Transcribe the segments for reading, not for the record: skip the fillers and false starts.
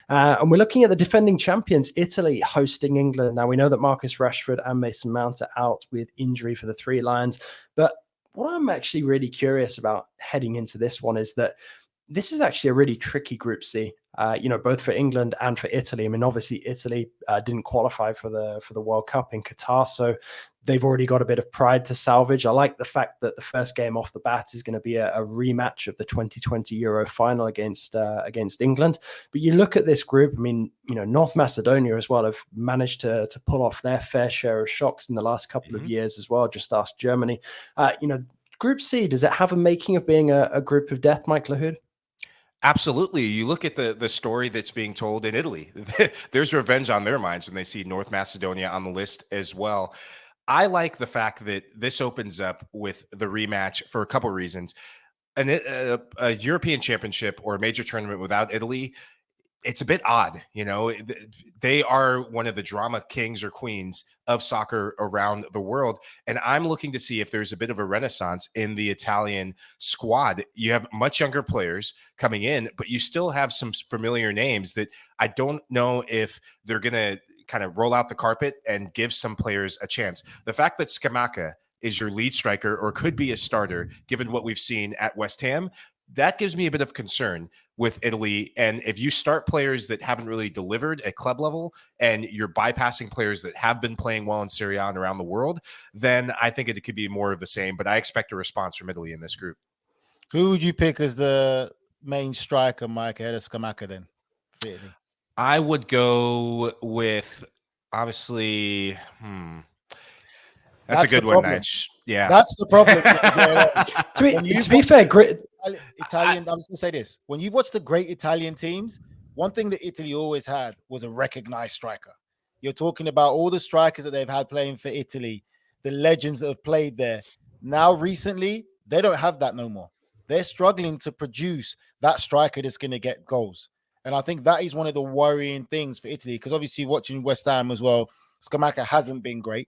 And we're looking at the defending champions, Italy, hosting England. Now, we know that Marcus Rashford and Mason Mount are out with injury for the Three Lions. But what I'm actually really curious about heading into this one is that this is actually a really tricky Group C, both for England and for Italy. I mean, obviously, Italy didn't qualify for the World Cup in Qatar, so they've already got a bit of pride to salvage. I like the fact that the first game off the bat is going to be a rematch of the 2020 Euro final against England. But you look at this group, I mean, North Macedonia as well have managed to pull off their fair share of shocks in the last couple of years as well. Just ask Germany. Group C, does it have a making of being a group of death, Mike Lahoud? Absolutely. You look at the story that's being told in Italy. There's revenge on their minds when they see North Macedonia on the list as well. I like the fact that this opens up with the rematch for a couple of reasons. A European championship or a major tournament without Italy, it's a bit odd. They are one of the drama kings or queens of soccer around the world. And I'm looking to see if there's a bit of a renaissance in the Italian squad. You have much younger players coming in, but you still have some familiar names that I don't know if they're going to kind of roll out the carpet and give some players a chance. The fact that Scamacca is your lead striker or could be a starter, given what we've seen at West Ham, that gives me a bit of concern with Italy. And if you start players that haven't really delivered at club level and you're bypassing players that have been playing well in Serie A and around the world, then I think it could be more of the same. But I expect a response from Italy in this group. Who would you pick as the main striker, Mike, ahead of Scamacca then? For Italy? I would go with, obviously, That's a good one, Nige. Yeah. That's the problem. To be fair, great Italian, I'm just going to say this. When you've watched the great Italian teams, one thing that Italy always had was a recognized striker. You're talking about all the strikers that they've had playing for Italy, the legends that have played there. Now, recently, they don't have that no more. They're struggling to produce that striker that's going to get goals. And I think that is one of the worrying things for Italy, because obviously watching West Ham as well, Scamacca hasn't been great.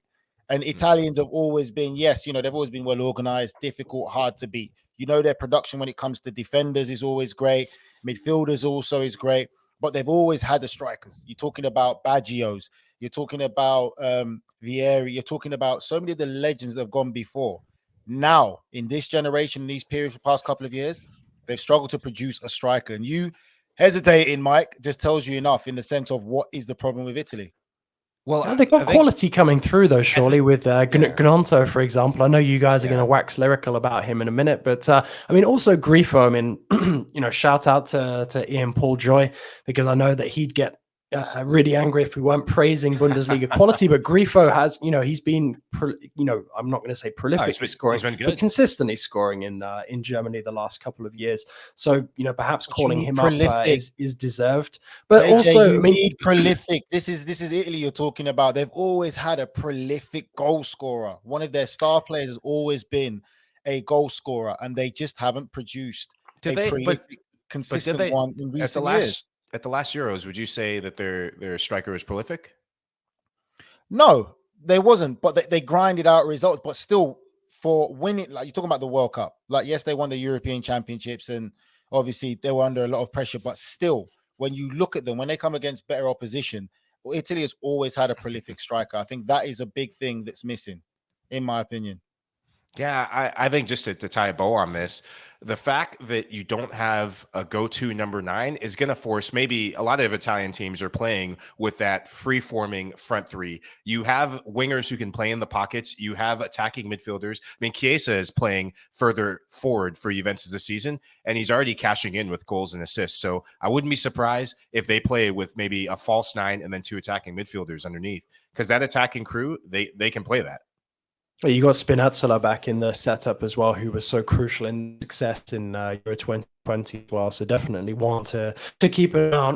And Italians have always been, they've always been well organized, difficult, hard to beat. Their production when it comes to defenders is always great. Midfielders also is great. But they've always had the strikers. You're talking about Baggios. You're talking about Vieri. You're talking about so many of the legends that have gone before. Now, in this generation, in these periods for the past couple of years, they've struggled to produce a striker. And you hesitating, Mike, just tells you enough in the sense of what is the problem with Italy. Well, they've got quality coming through, though, surely, with Gnonto, for example. I know you guys are going to wax lyrical about him in a minute, but also Grifo. Shout out to Ian Paul Joy, because I know that he'd get really angry if we weren't praising Bundesliga quality, but Grifo has, he's been, I'm not going to say prolific scoring, but consistently scoring in Germany the last couple of years. So, perhaps calling him up is deserved. But AJ, also, need prolific. This is Italy you're talking about. They've always had a prolific goal scorer. One of their star players has always been a goal scorer, and they just haven't produced consistent one in recent years. At the last Euros, would you say that their striker was prolific? No, they wasn't. But they grinded out results. But still, for winning, like you're talking about the World Cup. Like, yes, they won the European Championships, and obviously they were under a lot of pressure. But still, when you look at them, when they come against better opposition, Italy has always had a prolific striker. I think that is a big thing that's missing, in my opinion. Yeah, I think just to tie a bow on this, the fact that you don't have a go-to number 9 is going to force, maybe a lot of Italian teams are playing with that free-forming front three. You have wingers who can play in the pockets. You have attacking midfielders. I mean, Chiesa is playing further forward for Juventus this season, and he's already cashing in with goals and assists. So I wouldn't be surprised if they play with maybe a false 9 and then 2 attacking midfielders underneath, because that attacking crew, they can play that. Well, you got Spinazzola back in the setup as well, who was so crucial in success in Euro 2020 as well. So definitely want to keep an eye on